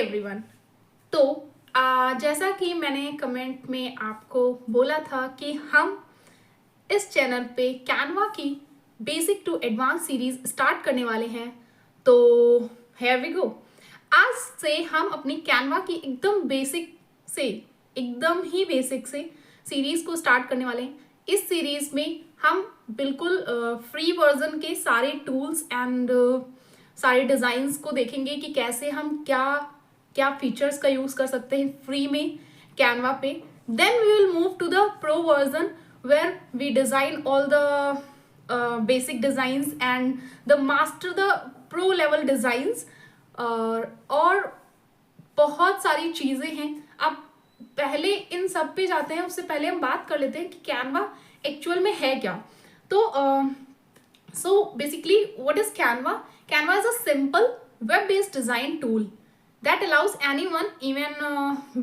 Everyone. तो जैसा कि मैंने कमेंट में आपको बोला था कि हम इस चैनल पे कैनवा की basic to advance series start करने वाले हैं। तो हेयर वी गो। आज से हम अपनी कैनवा की से एकदम ही बेसिक से सीरीज को स्टार्ट करने वाले हैं। इस सीरीज में हम बिल्कुल फ्री वर्जन के सारे टूल्स एंड सारे डिज़ाइंस को देखेंगे कि कैसे हम क्या क्या फीचर्स का यूज़ कर सकते हैं फ्री में कैनवा पे। Then we will move to the pro version where we design all the basic designs and the master the pro level designs. और बहुत सारी चीज़ें हैं। अब पहले इन सब पे जाते हैं, उससे पहले हम बात कर लेते हैं कि कैनवा एक्चुअल में है क्या। तो so basically what is Canva? Canva is a simple web-based design tool that allows anyone, even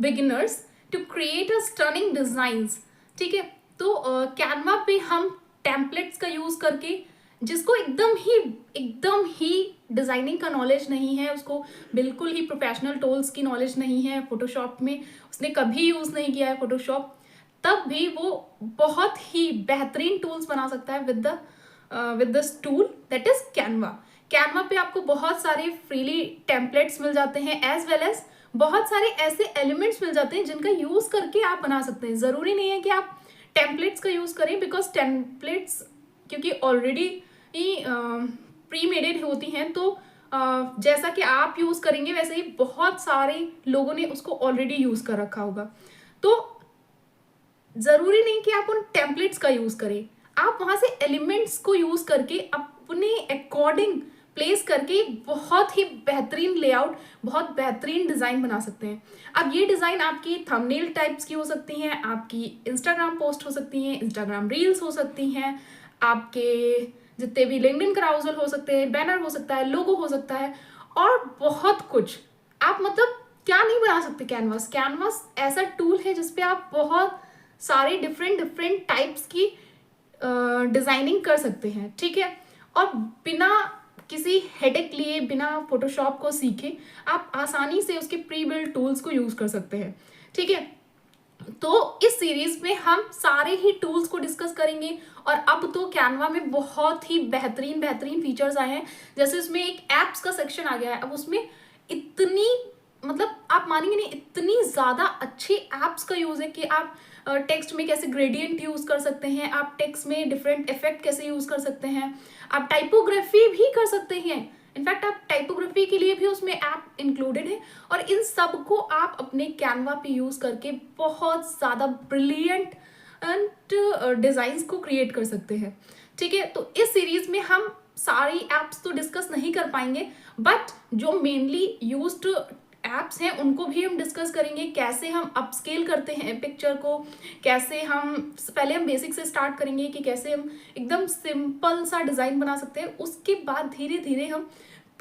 beginners, to create a stunning designs. ठीक है, तो Canva पे हम टेम्पलेट्स का यूज करके, जिसको एकदम ही डिजाइनिंग का नॉलेज नहीं है, उसको बिल्कुल ही प्रोफेशनल टूल्स की नॉलेज नहीं है, फोटोशॉप में उसने कभी यूज नहीं किया है फोटोशॉप, तब भी वो बहुत ही बेहतरीन टूल्स बना सकता है with this tool that is Canva. Canva पे आपको बहुत सारे फ्रीली टेम्पलेट्स मिल जाते हैं, एज वेल एज बहुत सारे ऐसे एलिमेंट्स मिल जाते हैं जिनका यूज करके आप बना सकते हैं। जरूरी नहीं है कि आप टेम्पलेट्स का यूज करें, बिकॉज टेम्पलेट्स क्योंकि ऑलरेडी प्री मेडेड होती हैं, तो जैसा कि आप यूज करेंगे वैसे ही बहुत सारे लोगों ने उसको ऑलरेडी यूज कर रखा होगा। तो जरूरी नहीं कि आप उन टेम्पलेट्स का यूज करें, आप वहां से एलिमेंट्स को यूज करके अपने अकॉर्डिंग प्लेस करके एक बहुत ही बेहतरीन लेआउट, बहुत बेहतरीन डिजाइन बना सकते हैं। अब ये डिजाइन आपकी थंबनेल टाइप्स की हो सकती हैं, आपकी इंस्टाग्राम पोस्ट हो सकती हैं, इंस्टाग्राम रील्स हो सकती हैं, आपके जितने भी लिंक्डइन कराउजल हो सकते हैं, बैनर हो सकता है, लोगो हो सकता है, और बहुत कुछ। आप मतलब क्या नहीं बना सकते। कैनवास कैनवास ऐसा टूल है जिसपे आप बहुत सारे डिफरेंट टाइप्स की डिजाइनिंग कर सकते हैं। ठीक है, और बिना किसी हेडेक लिए, बिना फोटोशॉप को सीखे, आप आसानी से उसके प्री बिल्ड टूल्स को यूज कर सकते हैं। ठीक है, तो इस सीरीज में हम सारे ही टूल्स को डिस्कस करेंगे। और अब तो कैनवा में बहुत ही बेहतरीन बेहतरीन फीचर्स आए हैं, जैसे उसमें एक एप्स का सेक्शन आ गया है। अब उसमें इतनी, मतलब आप मानेंगे नहीं, इतनी ज़्यादा अच्छे एप्स का यूज़ है कि आप टेक्स्ट में कैसे ग्रेडियंट यूज़ कर सकते हैं, आप टेक्स्ट में डिफरेंट इफेक्ट कैसे यूज़ कर सकते हैं, आप टाइपोग्राफी भी कर सकते हैं। इनफैक्ट आप टाइपोग्राफी के लिए भी उसमें ऐप इंक्लूडेड है। और इन सब को आप अपने कैनवा पे यूज़ करके बहुत ज़्यादा ब्रिलियंट एंड डिज़ाइंस को क्रिएट कर सकते हैं। ठीक है, तो इस सीरीज में हम सारी एप्स तो डिस्कस नहीं कर पाएंगे, बट जो मेनली यूज्ड एप्स हैं उनको भी हम डिस्कस करेंगे। कैसे हम अपस्केल करते हैं पिक्चर को, कैसे हम पहले हम बेसिक से स्टार्ट करेंगे कि कैसे हम एकदम सिंपल सा डिज़ाइन बना सकते हैं। उसके बाद धीरे धीरे हम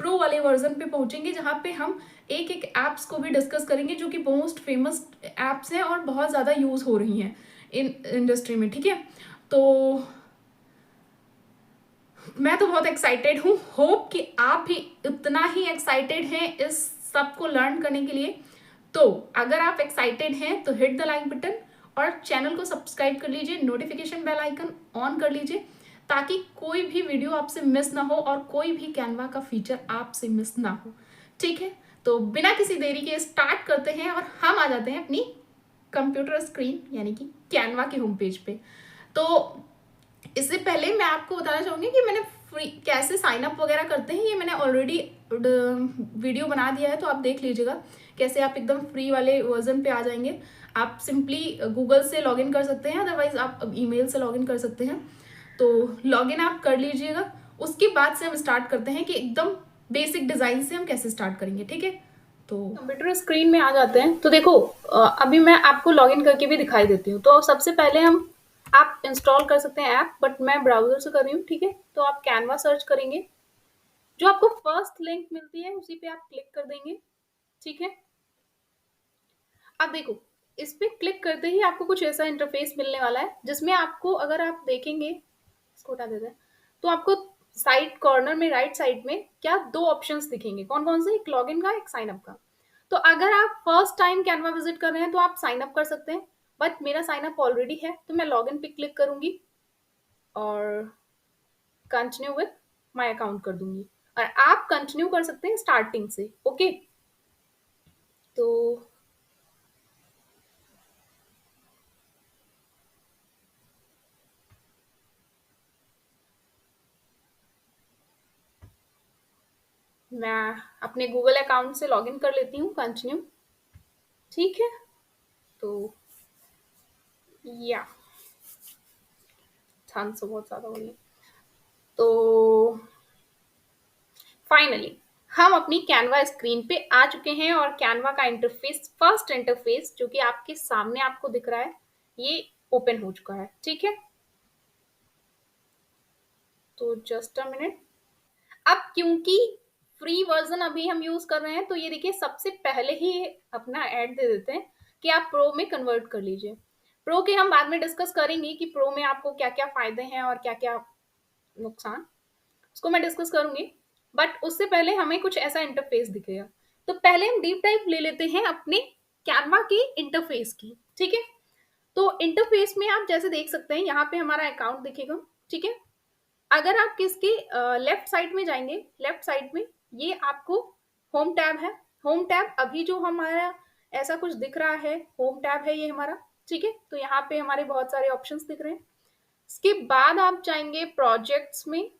प्रो वाले वर्जन पे पहुंचेंगे, जहाँ पे हम एक एक एप्स को भी डिस्कस करेंगे जो कि मोस्ट फेमस एप्स हैं और बहुत ज़्यादा यूज़ हो रही हैं इन इंडस्ट्री में। ठीक है, तो मैं तो बहुत एक्साइटेड हूँ, होप कि आप भी उतना ही एक्साइटेड हैं इस सब को लर्न करने के लिए। तो अगर आप एक्साइटेड हैं तो हिट द लाइक बटन और चैनल को सब्सक्राइब कर लीजिए, नोटिफिकेशन बेल आइकन ऑन कर लीजिए, ताकि कोई भी वीडियो आपसे मिस ना हो और कोई भी कैनवा का फीचर आपसे मिस ना हो। ठीक है, तो बिना किसी देरी के स्टार्ट करते हैं और हम आ जाते हैं अपनी कंप्यूटर स्क्रीन यानी कि कैनवा के होम पेज पे। तो इससे पहले मैं आपको बताना चाहूँगी कि मैंने फ्री कैसे साइन अप वगैरह करते हैं, ये मैंने ऑलरेडी वीडियो बना दिया है, तो आप देख लीजिएगा कैसे आप एकदम फ्री वाले वर्जन पे आ जाएंगे। आप सिंपली गूगल से लॉगिन कर सकते हैं, अदरवाइज आप ईमेल से लॉगिन कर सकते हैं। तो लॉगिन आप कर लीजिएगा। उसके बाद से हम स्टार्ट करते हैं कि एकदम बेसिक डिज़ाइन से हम कैसे स्टार्ट करेंगे। ठीक है, तो कंप्यूटर स्क्रीन में आ जाते हैं। तो देखो, अभी मैं आपको लॉगिन करके भी दिखाई देती हूँ। तो सबसे पहले हम आप इंस्टॉल कर सकते हैं ऐप, बट मैं ब्राउजर से कर रही हूँ। ठीक है, तो आप कैनवा सर्च करेंगे, जो आपको फर्स्ट लिंक मिलती है उसी पे आप क्लिक कर देंगे। ठीक है, अब देखो, इस पे क्लिक करते ही आपको कुछ ऐसा इंटरफेस मिलने वाला है, जिसमें आपको, अगर आप देखेंगे, इसको हटा देते हैं, तो आपको साइड कॉर्नर में राइट साइड में क्या दो ऑप्शंस दिखेंगे। कौन कौन से? एक लॉगिन का, एक साइन अप का। तो अगर आप फर्स्ट टाइम कैनवा विजिट कर रहे हैं तो आप साइन अप कर सकते हैं, बट मेरा साइन अप ऑलरेडी है तो मैं लॉग इन पे क्लिक करूंगी और कंटिन्यू विथ माय अकाउंट कर दूंगी, और आप कंटिन्यू कर सकते हैं स्टार्टिंग से। ओके, तो मैं अपने गूगल अकाउंट से लॉग इन कर लेती हूँ, कंटिन्यू। ठीक है, तो या ध्यान से बहुत ज्यादा हो रही है। तो फाइनली हम अपनी कैनवा स्क्रीन पे आ चुके हैं, और कैनवा का इंटरफेस, फर्स्ट इंटरफेस जो कि आपके सामने आपको दिख रहा है, ये ओपन हो चुका है। ठीक है, तो जस्ट अ मिनट। अब क्योंकि फ्री वर्जन अभी हम यूज कर रहे हैं, तो ये देखिए सबसे पहले ही अपना ऐड दे देते हैं कि आप प्रो में कन्वर्ट कर लीजिए। प्रो के हम बाद में डिस्कस करेंगे कि प्रो में आपको क्या क्या फायदे हैं और क्या क्या नुकसान, उसको मैं डिस्कस करूंगी। बट उससे पहले हमें कुछ ऐसा इंटरफेस दिखेगा। तो पहले हम डीप डाइव ले लेते हैं अपने कैनवा के इंटरफेस की। ठीक है, तो इंटरफेस में आप जैसे देख सकते हैं, यहाँ पे हमारा अकाउंट दिखेगा। ठीक है, अगर आप किसके लेफ्ट साइड में जाएंगे, लेफ्ट साइड में ये आपको होम टैब है। होम टैब अभी जो हमारा ऐसा कुछ दिख रहा है, होम टैब है ये हमारा। ठीक है, तो यहाँ पे हमारे बहुत सारे ऑप्शंस दिख रहे हैं। इसके बाद आप जाएंगे प्रोजेक्ट्स में।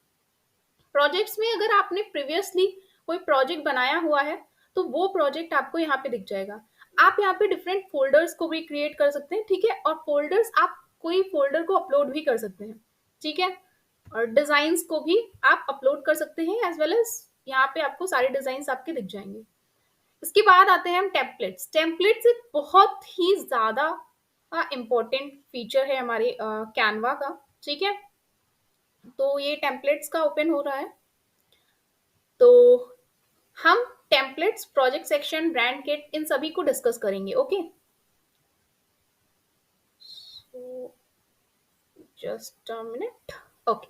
प्रोजेक्ट्स में अगर आपने प्रीवियसली कोई प्रोजेक्ट बनाया हुआ है, तो वो प्रोजेक्ट आपको यहाँ पे दिख जाएगा। आप यहाँ पे डिफरेंट फोल्डर्स को भी क्रिएट कर सकते हैं। ठीक है, और फोल्डर्स आप कोई फोल्डर को अपलोड भी कर सकते हैं। ठीक है, और डिजाइन्स को भी आप अपलोड कर सकते हैं, एज वेल एज यहाँ पे आपको सारे डिजाइन्स आपके दिख जाएंगे। इसके बाद आते हैं हम टेम्पलेट्स। टेम्पलेट्स एक बहुत ही ज्यादा इम्पोर्टेंट फीचर है हमारे कैनवा का। ठीक है, तो ये टेम्पलेट्स का ओपन हो रहा है। तो हम templates, project section, brand kit, इन सभी को डिस्कस करेंगे। Okay, so just a minute. Okay,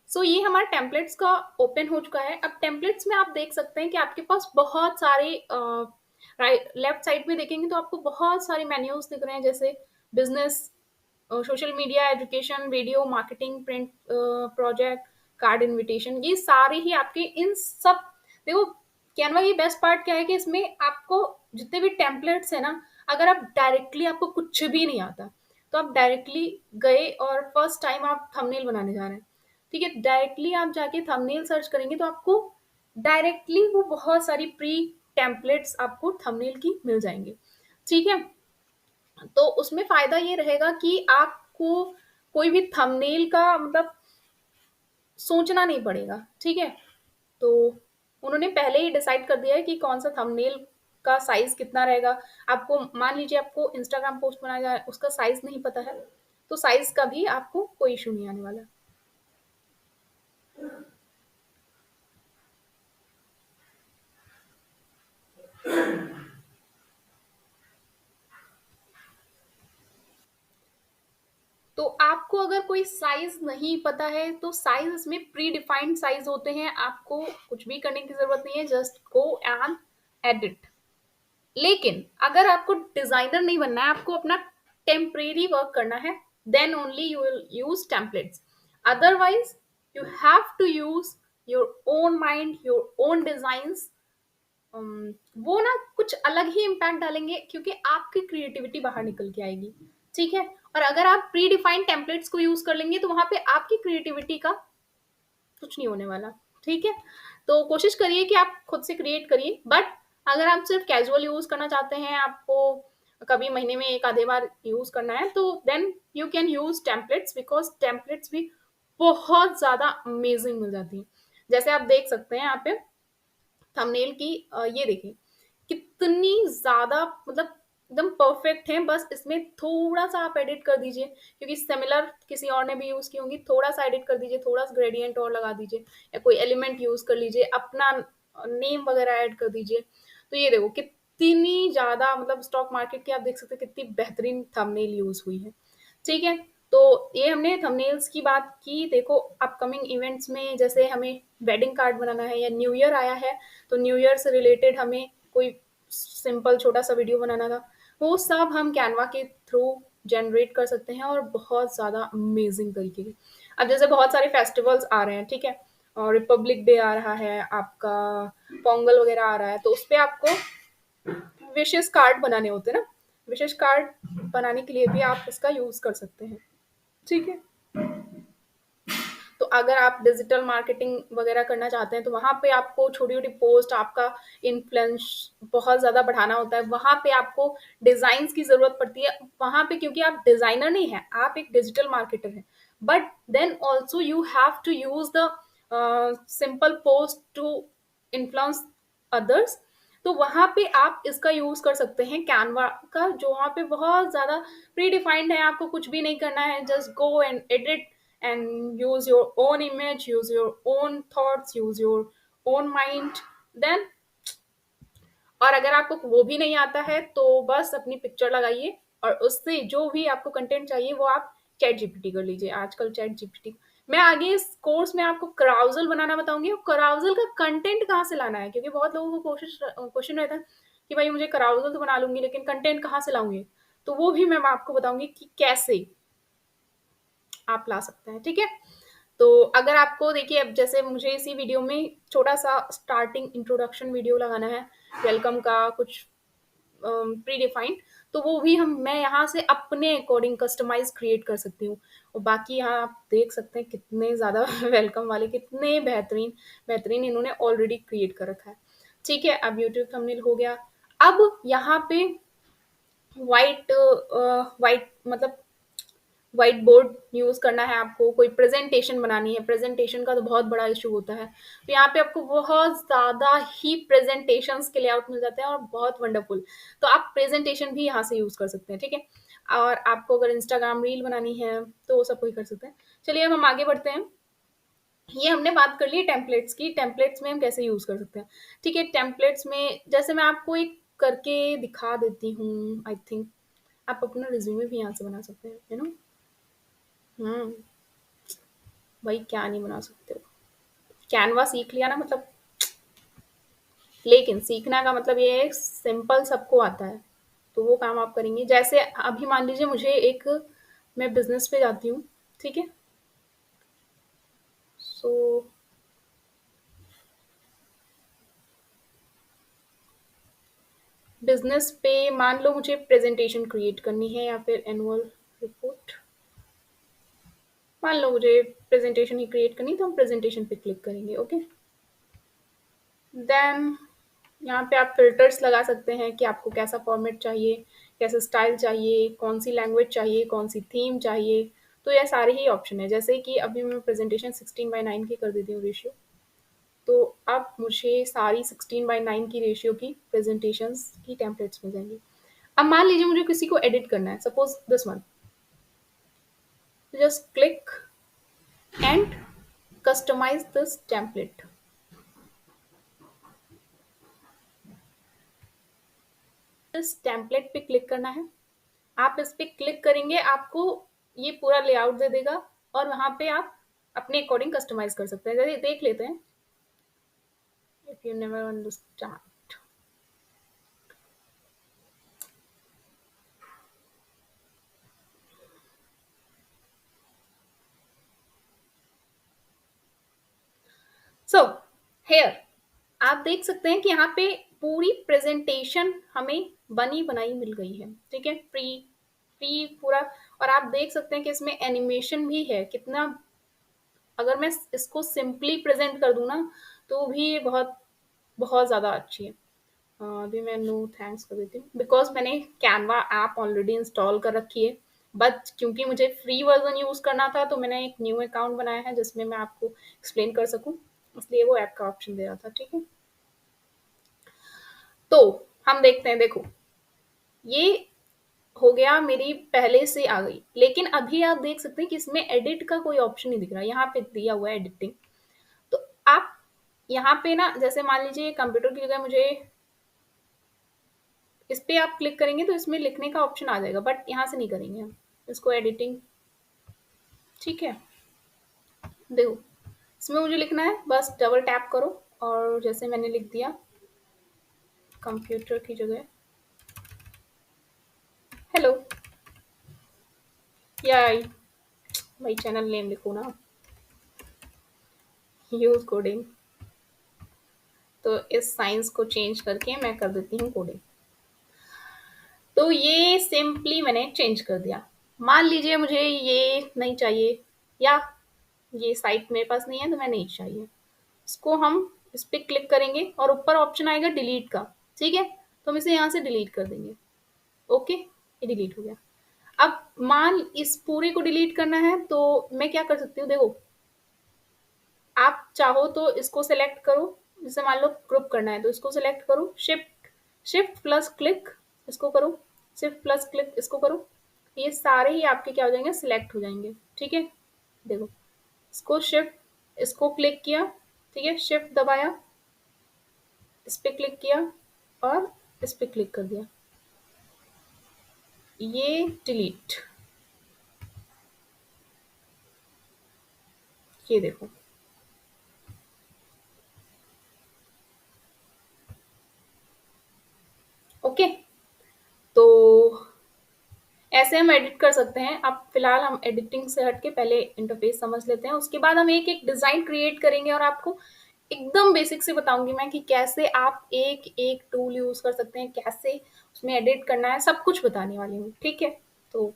so ये हमारा टेम्पलेट्स का ओपन हो चुका है। अब टेम्पलेट्स में आप देख सकते हैं कि आपके पास बहुत सारे राइट लेफ्ट साइड में देखेंगे तो आपको बहुत सारे मेन्यूज दिख रहे हैं, जैसे business, social media, education, video, marketing, print, project, card invitation, ये सारे ही आपके इन सब। देखो, कैनवा की बेस्ट पार्ट क्या है कि इसमें आपको जितने भी टेम्पलेट्स है ना, अगर आप डायरेक्टली, आपको कुछ भी नहीं आता, तो आप डायरेक्टली गए और फर्स्ट टाइम आप थंबनेल बनाने जा रहे हैं, ठीक है, डायरेक्टली आप जाके थंबनेल सर्च करेंगे तो आपको डायरेक्टली वो बहुत सारी प्री टेम्पलेट्स आपको थंबनेल की मिल जाएंगे। ठीक है, तो उसमें फायदा ये रहेगा कि आपको कोई भी थंबनेल का मतलब सोचना नहीं पड़ेगा। ठीक है, तो उन्होंने पहले ही डिसाइड कर दिया है कि कौन सा थंबनेल का साइज कितना रहेगा। आपको मान लीजिए आपको इंस्टाग्राम पोस्ट बनाया जाए, उसका साइज नहीं पता है, तो साइज का भी आपको कोई इशू नहीं आने वाला। तो आपको अगर कोई साइज नहीं पता है, तो साइज इसमें प्री डिफाइंड साइज होते हैं, आपको कुछ भी करने की जरूरत नहीं है, जस्ट गो एंड एडिट। लेकिन अगर आपको डिजाइनर नहीं बनना है, आपको अपना टेम्परेरी वर्क करना है, then only you will use templates. Otherwise you have to use your own mind, your own designs. वो ना कुछ अलग ही इम्पैक्ट डालेंगे, क्योंकि आपकी क्रिएटिविटी बाहर निकल के आएगी। ठीक है, और अगर आप प्री डिफाइंड टेम्पलेट्स को यूज कर लेंगे, तो वहां पे आपकी क्रिएटिविटी का कुछ नहीं होने वाला। ठीक है, तो कोशिश करिए कि आप खुद से क्रिएट करिए, बट अगर आप सिर्फ कैजुअल यूज करना चाहते हैं, आपको कभी महीने में एक आधे बार यूज करना है, तो then you can use templates, because templates भी बहुत ज्यादा अमेजिंग मिल जाती है। जैसे आप देख सकते हैं यहाँ पे थंबनेल की, ये देखिए कितनी ज्यादा मतलब एकदम परफेक्ट है। बस इसमें थोड़ा सा आप एडिट कर दीजिए, क्योंकि सिमिलर किसी और ने भी यूज की होंगी, थोड़ा सा एडिट कर दीजिए, थोड़ा सा ग्रेडियंट और लगा दीजिए, या कोई एलिमेंट यूज कर लीजिए, अपना नेम वगैरह ऐड कर दीजिए। तो ये देखो कितनी ज्यादा मतलब स्टॉक मार्केट की आप देख सकते हैं कितनी बेहतरीन थंबनेल यूज हुई है। ठीक है, तो ये हमने थंबनेल्स की बात की। देखो अपकमिंग इवेंट्स में जैसे हमें वेडिंग कार्ड बनाना है, या न्यू ईयर आया है, तो न्यू ईयर से रिलेटेड हमें कोई सिंपल छोटा सा वीडियो बनाना था, वो सब हम कैनवा के थ्रू जनरेट कर सकते हैं और बहुत ज़्यादा अमेजिंग तरीके के। अब जैसे बहुत सारे फेस्टिवल्स आ रहे हैं, ठीक है, और रिपब्लिक डे आ रहा है आपका, पोंगल वगैरह आ रहा है, तो उस पे आपको विशेष कार्ड बनाने होते हैं ना, विशेष कार्ड बनाने के लिए भी आप इसका यूज़ कर सकते हैं, ठीक है। तो अगर आप डिजिटल मार्केटिंग वगैरह करना चाहते हैं तो वहाँ पे आपको छोटी-छोटी पोस्ट, आपका इन्फ्लुएंस बहुत ज़्यादा बढ़ाना होता है। वहाँ पे आपको डिज़ाइन्स की ज़रूरत पड़ती है। वहाँ पे क्योंकि आप डिज़ाइनर नहीं हैं, आप एक डिजिटल मार्केटर हैं। But then also you have to use the simple post to influence others. तो वहाँ पे आप इसका यूज़ कर सकते हैं कैनवा का, जो वहाँ पे बहुत ज़्यादा प्री डिफाइंड है, आपको कुछ भी नहीं करना है, just go and edit and use your own image, use your own thoughts, use your own mind. Then और अगर आपको वो भी नहीं आता है तो बस अपनी पिक्चर लगाइए और उससे जो भी आपको कंटेंट चाहिए वो आप चैट जीपीटी कर लीजिए। आजकल चैट जीपीटी, मैं आगे इस कोर्स में आपको कराउजल बनाना बताऊंगी और कराउजल का कंटेंट कहाँ से लाना है, क्योंकि बहुत लोगों को कोशिश क्वेश्चन रहता है कि भाई मुझे कराउजल तो बना लूंगी लेकिन कंटेंट कहाँ से लाऊंगी, तो वो भी मैं आपको बताऊंगी कि कैसे आप ला सकते हैं, ठीक है। तो अगर आपको देखिए, अब जैसे मुझे इसी वीडियो में छोटा-सा स्टार्टिंग इंट्रोडक्शन वीडियो लगाना है, वेलकम का कुछ प्री डिफाइंड, तो वो भी हम मैं यहाँ से अपने अकॉर्डिंग कस्टमाइज़ क्रिएट कर सकती हूँ। और बाकी यहाँ आप देख सकते हैं कितने ज़्यादा वेलकम वाले कितने बेहतरीन बेहतरीन इन्होंने ऑलरेडी क्रिएट कर रखा है। ठीक है, अब यूट्यूब थंबनेल हो गया। अब यहाँ पे व्हाइट मतलब व्हाइट बोर्ड यूज़ करना है आपको, कोई प्रेज़ेंटेशन बनानी है, प्रेज़ेंटेशन का तो बहुत बड़ा इश्यू होता है। तो यहाँ पे आपको बहुत ज़्यादा ही प्रेज़ेंटेशंस के लेआउट मिल जाते हैं और बहुत वंडरफुल। तो आप प्रेज़ेंटेशन भी यहाँ से यूज़ कर सकते हैं, ठीक है? और आपको अगर इंस्टाग्राम रील बनानी है, तो वो सब कोई कर सकता है। चलिए अब हम आगे बढ़ते हैं। ये हमने बात कर ली टेम्पलेट्स की, टेम्पलेट्स में हम कैसे यूज़ कर सकते हैं। ठीक है, टेम्पलेट्स में जैसे मैं आपको एक करके दिखा देती हूँ, आई थिंक आप अपना रिज़्यूमे भी यहाँ से बना सकते हैं, यू नो? हुँ। भाई क्या नहीं बना सकते हो। कैनवा सीख लिया ना मतलब, लेकिन सीखना का मतलब ये है सिंपल सबको आता है, तो वो काम आप करेंगे। जैसे अभी मान लीजिए मुझे एक, मैं बिज़नेस पे जाती हूँ, ठीक है? सो बिज़नेस पे मान लो मुझे प्रेज़ेंटेशन क्रिएट करनी है या फिर एनुअल रिपोर्ट। मान लो मुझे प्रेज़ेंटेशन ही क्रिएट करनी है तो हम प्रेज़ेंटेशन पे क्लिक करेंगे, ओके? देन यहाँ पे आप फ़िल्टर्स लगा सकते हैं कि आपको कैसा फ़ॉर्मेट चाहिए, कैसा स्टाइल चाहिए, कौन-सी लैंग्वेज चाहिए, कौन-सी थीम चाहिए, तो ये सारे ही ऑप्शन हैं। जैसे कि अभी मैं प्रेज़ेंटेशन 16:9 की कर देती हूँ रेशियो, तो अब मुझे सारी 16:9 की रेशियो की प्रेज़ेंटेशंस की टेम्पलेट्स मिल जाएँगी। अब मान लीजिए मुझे किसी को एडिट करना है, suppose this one, just click and customize this template. इस टेम्पलेट पे क्लिक करना है। आप इस पे क्लिक करेंगे, आपको ये पूरा लेआउट दे देगा और वहाँ पे आप अपने अकॉर्डिंग कस्टमाइज़ कर सकते हैं। चलिए देख लेते हैं। If you never understand. So here आप देख सकते हैं कि यहाँ पे पूरी प्रेजेंटेशन हमें बनी बनाई मिल गई है, ठीक है, प्री प्री पूरा। और आप देख सकते हैं कि इसमें एनिमेशन भी है कितना। अगर मैं इसको सिंपली प्रेजेंट कर दूं ना तो भी ये बहुत बहुत ज़्यादा अच्छी है। अभी मैं नो थैंक्स कर देती हूँ बिकॉज मैंने कैनवा ऐप ऑलरेडी इंस्टॉल कर रखी है, बट क्योंकि मुझे फ्री वर्जन यूज़ करना था तो मैंने एक न्यू अकाउंट बनाया है जिसमें मैं आपको एक्सप्लेन कर सकूँ, इसलिए वो ऐप का ऑप्शन दे रहा था, ठीक है। तो हम देखते हैं, देखो ये हो गया, मेरी पहले से आ गई, लेकिन अभी आप देख सकते हैं कि इसमें एडिट का कोई ऑप्शन नहीं दिख रहा, यहाँ पे दिया हुआ है एडिटिंग। तो आप यहाँ पे ना, जैसे मान लीजिए कंप्यूटर की जगह मुझे, इस पे आप क्लिक करेंगे तो इसमें लिखने का ऑप्शन आ जाएगा, बट यहाँ से नहीं करेंगे हम इसको एडिटिंग, ठीक है। देखो इसमें मुझे लिखना है, बस डबल टैप करो और जैसे मैंने लिख दिया, कंप्यूटर की जगह हेलो या भाई चैनल नेम लिखो ना, यूज कोडिंग। तो इस साइंस को चेंज करके मैं कर देती हूँ कोडिंग। तो ये सिंपली मैंने चेंज कर दिया। मान लीजिए मुझे ये नहीं चाहिए, या ये साइट मेरे पास नहीं है तो मैं नहीं चाहिए, इसको हम इस पे क्लिक करेंगे और ऊपर ऑप्शन आएगा डिलीट का। ठीक है, तो हम इसे यहाँ से डिलीट कर देंगे। ओके, ये डिलीट हो गया। अब मान इस पूरे को डिलीट करना है तो मैं क्या कर सकती हूँ, देखो आप चाहो तो इसको सेलेक्ट करो। जैसे मान लो ग्रुप करना है तो इसको सेलेक्ट करो, शिफ्ट शिफ्ट प्लस क्लिक इसको करो, शिफ्ट प्लस क्लिक इसको करो, ये सारे ही आपके क्या हो जाएंगे, सिलेक्ट हो जाएंगे। ठीक है, देखो इसको शिफ्ट इसको क्लिक किया, ठीक है, शिफ्ट दबाया, इस पे क्लिक किया और इस पे क्लिक कर दिया, ये डिलीट, ये देखो। ओके, तो ऐसे हम एडिट कर सकते हैं। अब फिलहाल हम एडिटिंग से हट के पहले इंटरफेस समझ लेते हैं, उसके बाद हम एक एक डिजाइन क्रिएट करेंगे और आपको एकदम बेसिक से बताऊंगी मैं कि कैसे आप एक एक टूल यूज कर सकते हैं, कैसे उसमें एडिट करना है, सब कुछ बताने वाली हूँ। ठीक है, तो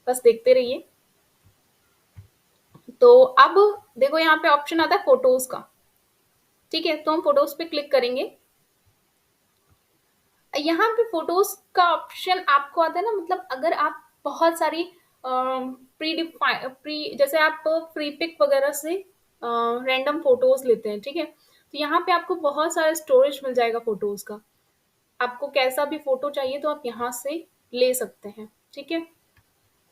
बस देखते रहिए। तो अब देखो यहाँ पे ऑप्शन आता है फोटोज का। ठीक है, तो हम फोटोज पे क्लिक करेंगे। यहाँ पे फोटोज का ऑप्शन आपको आता है ना, मतलब अगर आप बहुत सारी प्री जैसे आप फ्री पिक वगैरह से रैंडम फोटोज लेते हैं, ठीक है, तो यहाँ पे आपको बहुत सारा स्टोरेज मिल जाएगा फोटोज का। आपको कैसा भी फोटो चाहिए तो आप यहाँ से ले सकते हैं। ठीक है,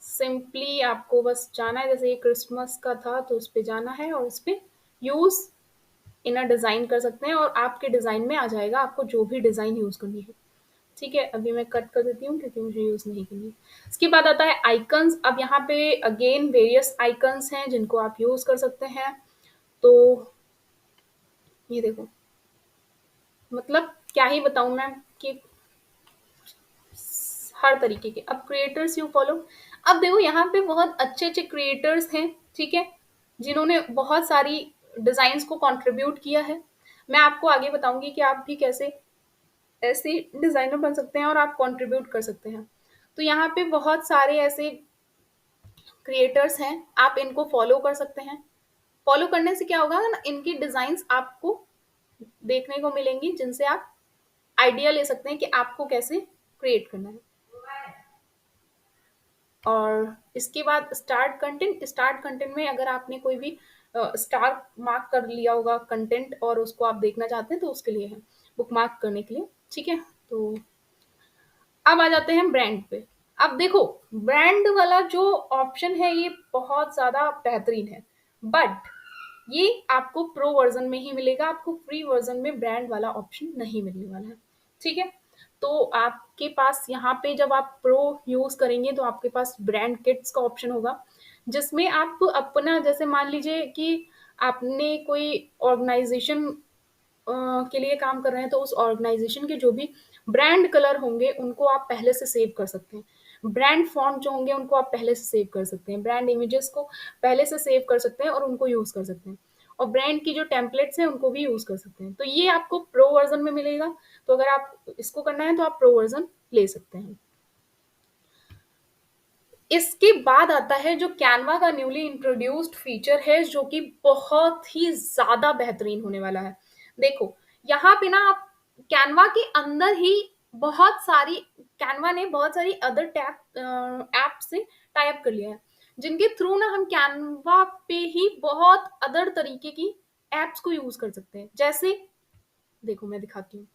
सिंपली आपको बस जाना है, जैसे ये क्रिसमस का था तो उस पे जाना है और इस पे यूज इनर डिजाइन कर सकते हैं और आपके डिजाइन में आ जाएगा आपको जो भी डिजाइन यूज करनी है। ठीक है, अभी मैं कट कर देती हूँ क्योंकि मुझे यूज नहीं करनी। इसके बाद आता है आइकन्स। अब यहाँ पे अगेन वेरियस आइकन्स हैं जिनको आप यूज कर सकते हैं। तो ये देखो, मतलब क्या ही बताऊं मैं कि हर तरीके के। अब क्रिएटर्स यू फॉलो, अब देखो यहाँ पे बहुत अच्छे अच्छे क्रिएटर्स हैं, ठीक है, जिन्होंने बहुत सारी डिजाइन्स को कंट्रीब्यूट किया है। मैं आपको आगे बताऊंगी कि आप भी कैसे ऐसे डिजाइनर बन सकते हैं और आप कंट्रीब्यूट कर सकते हैं। तो यहाँ पे बहुत सारे ऐसे क्रिएटर्स हैं, आप इनको फॉलो कर सकते हैं। फॉलो करने से क्या होगा ना, इनकी डिजाइन्स आपको देखने को मिलेंगी जिनसे आप आइडिया ले सकते हैं कि आपको कैसे क्रिएट करना है। और इसके बाद स्टार्ट कंटेंट में अगर आपने कोई भी स्टार मार्क कर लिया होगा कंटेंट और उसको आप देखना चाहते हैं तो उसके लिए है, बुक मार्क करने के लिए। ठीक है, तो अब आ जाते हैं ब्रांड पे। अब देखो, ब्रांड वाला जो ऑप्शन है ये बहुत ज्यादा बेहतरीन है, बट ये आपको प्रो वर्जन में ही मिलेगा, आपको फ्री वर्जन में ब्रांड वाला ऑप्शन नहीं मिलने वाला है। ठीक है, तो आपके पास यहाँ पे जब आप प्रो यूज करेंगे तो आपके पास ब्रांड किट्स का ऑप्शन होगा, जिसमें आप अपना, जैसे मान लीजिए कि आपने कोई ऑर्गेनाइजेशन के लिए काम कर रहे हैं तो उस ऑर्गेनाइजेशन के जो भी ब्रांड कलर होंगे उनको आप पहले से सेव कर सकते हैं। ब्रांड फॉन्ट जो होंगे उनको आप पहले से सेव कर सकते हैं, ब्रांड इमेजेस को पहले से सेव कर सकते हैं और उनको यूज कर सकते हैं, और ब्रांड की जो टेम्पलेट्स हैं उनको भी यूज कर सकते हैं। तो ये आपको प्रो वर्जन में मिलेगा, तो अगर आप इसको करना है तो आप प्रो वर्जन ले सकते हैं। इसके बाद आता है जो कैनवा का न्यूली इंट्रोड्यूस्ड फीचर है, जो कि बहुत ही ज्यादा बेहतरीन होने वाला है। देखो यहाँ पे ना आप कैनवा के अंदर ही बहुत सारी, कैनवा ने बहुत सारी अदर टैब ऐप से टाइप कर लिया है, जिनके थ्रू ना हम कैनवा पे ही बहुत अदर तरीके की एप्स को यूज कर सकते हैं। जैसे देखो मैं दिखाती हूँ,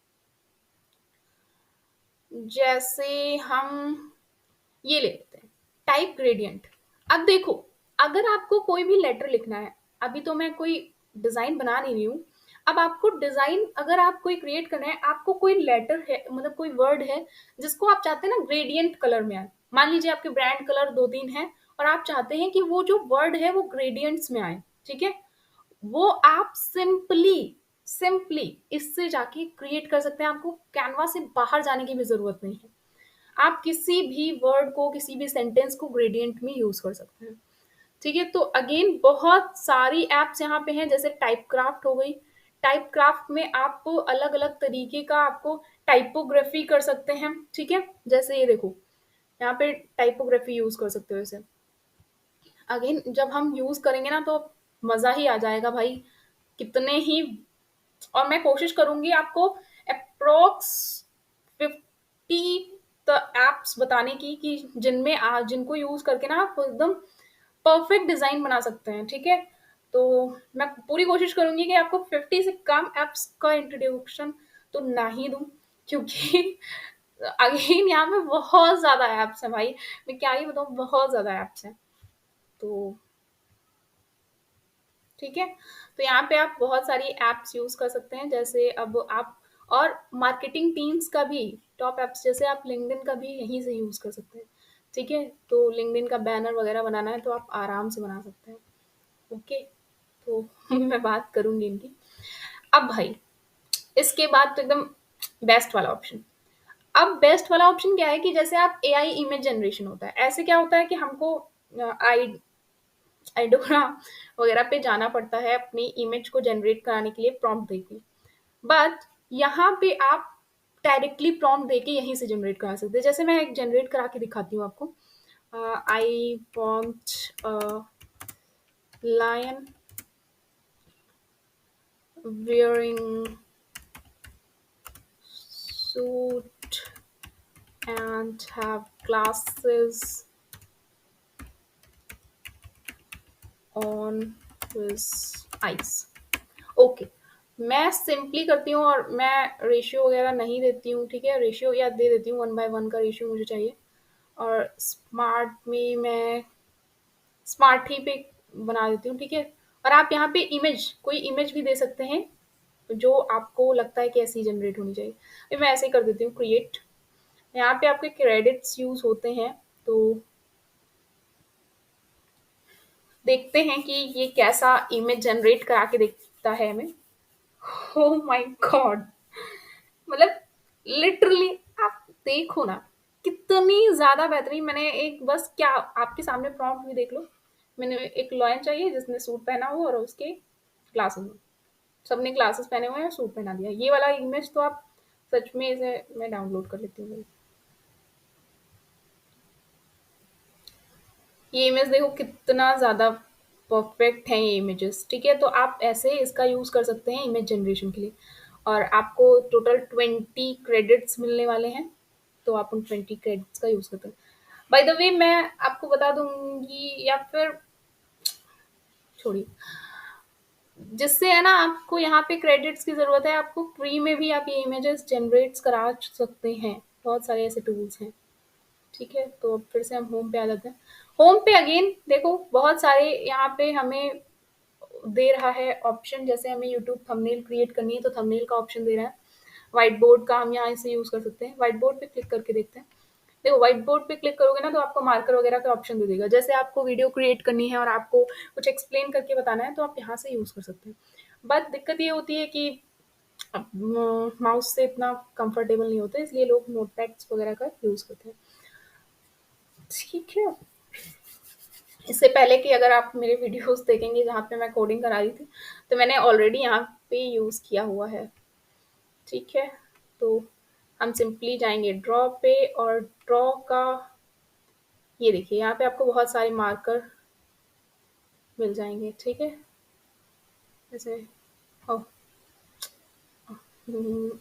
जैसे हम ये ले लेते हैं टाइप ग्रेडियंट। अब देखो, अगर आपको कोई भी लेटर लिखना है, अभी तो मैं कोई डिजाइन बना नहीं रही हूँ, अब आपको डिजाइन अगर आप कोई क्रिएट करना है, आपको कोई लेटर है, मतलब कोई वर्ड है जिसको आप चाहते हैं ना ग्रेडियंट कलर में आए। मान लीजिए आपके ब्रांड कलर दो तीन है और आप चाहते हैं कि वो जो वर्ड है वो ग्रेडियंट्स में आए। ठीक है, वो आप सिंपली सिंपली इससे जाके क्रिएट कर सकते हैं, आपको कैनवा से बाहर जाने की भी ज़रूरत नहीं है। आप किसी भी वर्ड को, किसी भी सेंटेंस को ग्रेडिएंट में यूज़ कर सकते हैं। ठीक है? तो अगेन बहुत सारी ऐप्स यहाँ पे हैं, जैसे टाइपक्राफ्ट हो गई। टाइपक्राफ्ट में आप अलग-अलग तरीके का आपको टाइपोग्राफी कर सकते हैं, ठीक है? जैसे ये देखो, यहाँ पे टाइपोग्राफी यूज़ कर सकते हो इसे। अगेन जब हम यूज़ करेंगे ना तो मज़ा ही आ जाएगा भाई, कितने ही। और मैं कोशिश करूँगी आपको एप्रॉक्स 50 द ऐप्स बताने की, कि जिनमें जिनको यूज़ करके ना आप एकदम परफेक्ट डिज़ाइन बना सकते हैं, ठीक है? तो मैं पूरी कोशिश करूँगी कि आपको 50 से कम ऐप्स का इंट्रोडक्शन तो ना ही दूँ, क्योंकि अगेन यहाँ पे बहुत ज़्यादा ऐप्स हैं भाई, मैं क्या ही बताऊँ, बहुत ज़्यादा ऐप्स हैं। तो ठीक है? तो यहाँ पे आप बहुत सारी ऐप्स यूज़ कर सकते हैं, जैसे अब आप और मार्केटिंग टीम्स का भी टॉप ऐप्स, जैसे आप लिंक्डइन का भी यहीं से यूज़ कर सकते हैं, ठीक है? तो लिंक्डइन का बैनर वगैरह बनाना है तो आप आराम से बना सकते हैं, ओके? तो मैं बात करूँगी इनकी। अब भाई इसके बाद तो एकदम बेस्ट वाला ऑप्शन। अब बेस्ट वाला ऑप्शन क्या है कि जैसे आप एआई इमेज जनरेशन होता है, ऐसे क्या होता है कि हमको आई आइडोरा वगैरह पे जाना पड़ता है अपनी इमेज को जनरेट कराने के लिए प्रॉम्प्ट देके। बट यहाँ पे आप डायरेक्टली प्रॉम्प्ट देके यहीं से जनरेट करा सकते हैं। जैसे मैं एक जनरेट करा के दिखाती हूँ आपको। I want lion wearing suit and have glasses on his eyes. Okay, मैं सिंपली करती हूँ और मैं रेशियो वगैरह नहीं देती हूँ, ठीक है? रेशियो या दे देती हूँ, 1/1 का रेशियो मुझे चाहिए। और स्मार्ट में मैं स्मार्ट ही पे बना देती हूँ, ठीक है? और आप यहाँ पे इमेज, कोई इमेज भी दे सकते हैं जो आपको लगता है कि ऐसी जनरेट होनी चाहिए। फिर मैं ऐसे ही कर देती हूँ क्रिएट। यहाँ पे आपके क्रेडिट्स यूज होते हैं, तो देखते हैं कि ये कैसा इमेज जनरेट करा के देखता है हमें। ओह माय गॉड, मतलब लिटरली आप देखो ना, कितनी ज्यादा बेहतरीन। मैंने एक बस क्या, आपके सामने प्रॉम्प्ट भी देख लो। मैंने एक लॉयन चाहिए जिसने सूट पहना हो और उसके ग्लासेस हो, सबने ग्लासेस पहने हुए हैं, सूट पहना दिया, ये वाला इमेज तो आप सच में, इसे मैं डाउनलोड कर लेती हूँ। ये इमेज देखो कितना ज़्यादा परफेक्ट है ये इमेजेस, ठीक है? तो आप ऐसे इसका यूज़ कर सकते हैं इमेज जनरेशन के लिए। और आपको टोटल 20 क्रेडिट्स मिलने वाले हैं, तो आप उन 20 क्रेडिट्स का यूज़ करते हैं। बाय द वे मैं आपको बता दूंगी, या फिर छोड़िए, जिससे है ना आपको यहाँ पे क्रेडिट्स की ज़रूरत है, आपको फ्री में भी आप ये इमेजेस जनरेट्स करा सकते हैं। बहुत सारे ऐसे टूल्स हैं, ठीक है? तो अब फिर से हम होम पे आ जाते हैं। होम पे अगेन देखो बहुत सारे यहाँ पे हमें दे रहा है ऑप्शन, जैसे हमें यूट्यूब थंबनेल क्रिएट करनी है तो थंबनेल का ऑप्शन दे रहा है। व्हाइट बोर्ड का हम यहाँ से यूज़ कर सकते हैं। व्हाइट बोर्ड पे क्लिक करके देखते हैं। देखो व्हाइट बोर्ड पे क्लिक करोगे ना तो आपको मार्कर वगैरह का ऑप्शन दे देगा। जैसे आपको वीडियो क्रिएट करनी है और आपको कुछ एक्सप्लेन करके बताना है तो आप यहाँ से यूज़ कर सकते हैं। बट दिक्कत ये होती है कि माउस से इतना कंफर्टेबल नहीं होता, इसलिए लोग नोटपैड्स वगैरह का यूज़ करते हैं, ठीक है? इससे पहले कि अगर आप मेरे वीडियोस देखेंगे जहाँ पे मैं कोडिंग करा रही थी, तो मैंने ऑलरेडी यहाँ पे यूज़ किया हुआ है, ठीक है? तो हम सिंपली जाएंगे ड्रॉ पे, और ड्रॉ का ये देखिए यहाँ पे आपको बहुत सारे मार्कर मिल जाएंगे, ठीक है? जैसे ओह, हम्म,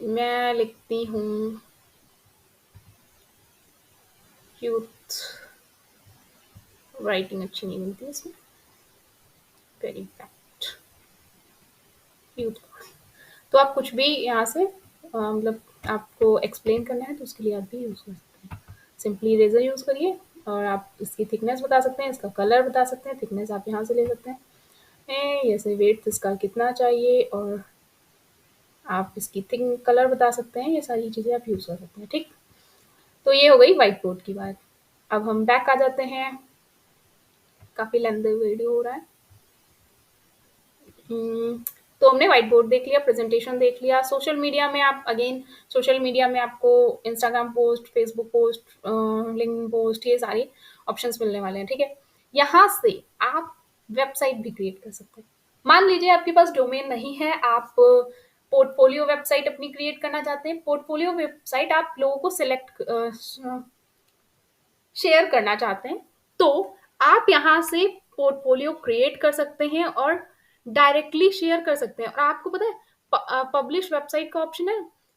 मैं लिखती हूँ यूथ, राइटिंग अच्छी नहीं बनती है इसमें, वेरी बैड यूथ। तो आप कुछ भी यहाँ से मतलब आपको एक्सप्लेन करना है तो उसके लिए आप भी यूज़ कर सकते हैं। सिंपली इरेज़र यूज़ करिए और आप इसकी थिकनेस बता सकते हैं, इसका कलर बता सकते हैं, थिकनेस आप यहाँ से ले सकते हैं। जैसे वेट इसका कितना चाहिए, और आप इसकी थिक कलर बता सकते हैं, ये सारी चीज़ें आप यूज़ कर सकते हैं, ठीक? तो ये हो गई व्हाइट बोर्ड की बात। अब हम बैक आ जाते हैं, काफ़ी लेंथी वीडियो हो रहा है। हम्म, तो हमने व्हाइट बोर्ड देख लिया, प्रेजेंटेशन देख लिया। सोशल मीडिया में आप अगेन, सोशल मीडिया में आपको Instagram post, Facebook post, LinkedIn post, ये सारे ऑप्शंस मिलने वाले हैं, ठीक है। यहाँ से आप वेबसाइट भी क्रिएट कर सकते हैं। मान लीजिए आपके पास डोमेन नहीं है, आप पोर्टफोलियो वेबसाइट अपनी क्रिएट करना चाहते हैं। पोर्टफोलियो वेबसाइट आप लोगों को सिलेक्ट शेयर करना चाहते हैं, तो आप यहाँ से पोर्टफोलियो क्रिएट कर सकते हैं और डायरेक्टली शेयर कर सकते हैं। और आपको पता है पब्लिश वेबसाइट का ऑप्शन है,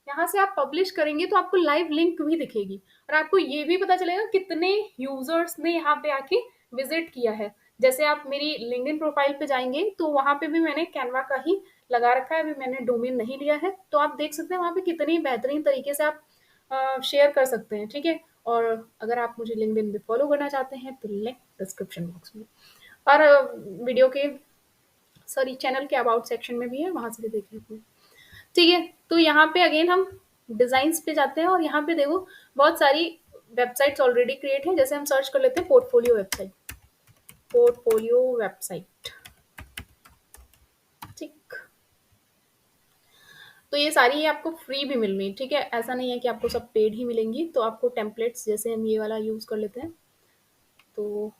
यहाँ से आप पब्लिश करेंगे तो आपको लाइव लिंक भी दिखेगी और आपको ये भी पता चलेगा कितने यूजर्स ने यहाँ पे आके विजिट किया है। जैसे आप मेरी लिंक्डइन प्रोफाइल पे जाएंगे तो वहां पे भी मैंने कैनवा का ही लगा रखा है, अभी मैंने डोमेन नहीं लिया है, तो आप देख सकते हैं वहां पे कितनी बेहतरीन तरीके से आप शेयर कर सकते हैं, ठीक है। और अगर आप मुझे लिंक्डइन पे फॉलो करना चाहते हैं तो लिंक डिस्क्रिप्शन बॉक्स में और वीडियो के सॉरी चैनल के अबाउट सेक्शन में भी है, वहां से भी देख लीजिए, ठीक है। तो यहाँ पे अगेन हम डिजाइन्स पे जाते हैं और यहाँ पे देखो बहुत सारी वेबसाइट्स ऑलरेडी क्रिएट हैं। जैसे हम सर्च कर लेते हैं पोर्टफोलियो वेबसाइट, पोर्टफोलियो वेबसाइट, ठीक। तो ये सारी है आपको फ्री भी मिल रही, ठीक है। ऐसा नहीं है कि आपको सब पेड ही मिलेंगी। तो आपको टेम्पलेट्स, जैसे हम ये वाला यूज कर लेते हैं, तो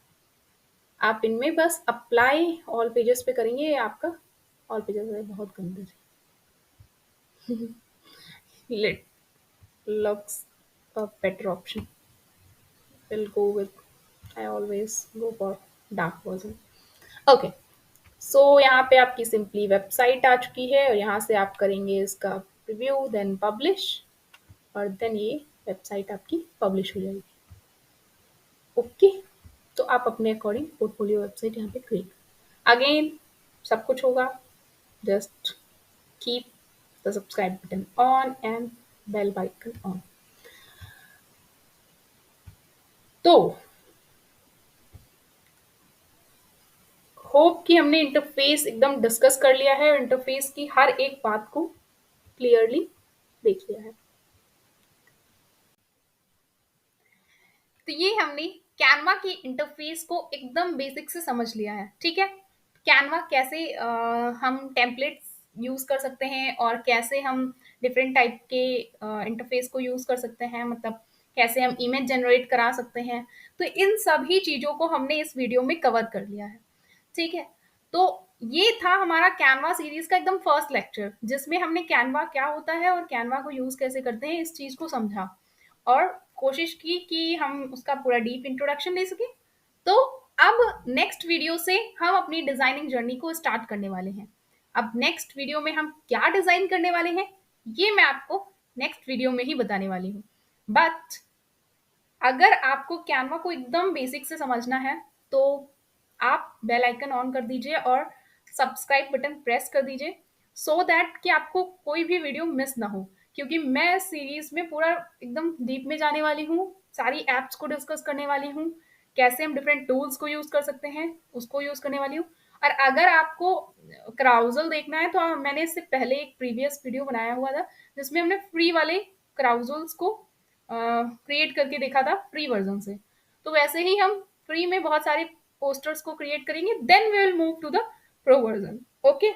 आप इनमें बस अप्लाई ऑल पेजेस पे करेंगे, ये आपका ऑल पेजेस है, बहुत गंदे let looks a better option, will go with, I always go for dark version, okay. So यहाँ पे आपकी सिंपली वेबसाइट आ चुकी है और यहाँ से आप करेंगे इसका रिव्यू, देन पब्लिश, और देन ये वेबसाइट आपकी पब्लिश हो जाएगी, ओके। तो आप अपने अकॉर्डिंग पोर्टफोलियो वेबसाइट यहाँ पे क्रिएट, अगेन सब कुछ होगा, just keep the subscribe button on and bell icon on। तो होप कि हमने इंटरफेस एकदम डिस्कस कर लिया है और इंटरफेस की हर एक बात को क्लियरली देख लिया है। तो ये हमने कैनवा के इंटरफेस को एकदम बेसिक से समझ लिया है, ठीक है। कैनवा कैसे हम टेम्पलेट्स यूज कर सकते हैं और कैसे हम डिफरेंट टाइप के इंटरफेस को यूज कर सकते हैं, मतलब कैसे हम इमेज जनरेट करा सकते हैं। तो इन सभी चीजों को हमने इस वीडियो में कवर कर लिया है, ठीक है। तो ये था हमारा कैनवा सीरीज का एकदम फर्स्ट लेक्चर, जिसमें हमने कैनवा क्या होता है और कैनवा को यूज कैसे करते हैं इस चीज को समझा और कोशिश की कि हम उसका पूरा डीप इंट्रोडक्शन दे सके। तो अब नेक्स्ट वीडियो से हम अपनी डिजाइनिंग जर्नी को स्टार्ट करने वाले हैं। अब नेक्स्ट वीडियो में हम क्या डिजाइन करने वाले हैं ये मैं आपको नेक्स्ट वीडियो में ही बताने वाली हूँ। बट अगर आपको कैनवा को एकदम बेसिक से समझना है तो आप बेल आइकन ऑन कर दीजिए और सब्सक्राइब बटन प्रेस कर दीजिए, सो दैट कि आपको कोई भी वीडियो मिस ना हो, क्योंकि मैं सीरीज में पूरा एकदम डीप में जाने वाली हूँ, सारी एप्स को डिस्कस करने वाली हूँ, कैसे हम डिफरेंट टूल्स को यूज कर सकते हैं उसको यूज करने वाली हूँ। और अगर आपको क्राउजल देखना है तो मैंने इससे पहले एक प्रीवियस वीडियो बनाया हुआ था जिसमें हमने फ्री वाले क्राउजल्स को क्रिएट करके देखा था फ्री वर्जन से। तो वैसे ही हम फ्री में बहुत सारे पोस्टर्स को क्रिएट करेंगे, then we will move to the pro version, okay.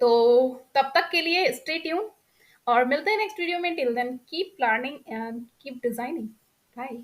तो तब तक के लिए स्टे ट्यून और मिलते हैं नेक्स्ट वीडियो में। Till then keep learning and keep designing, bye.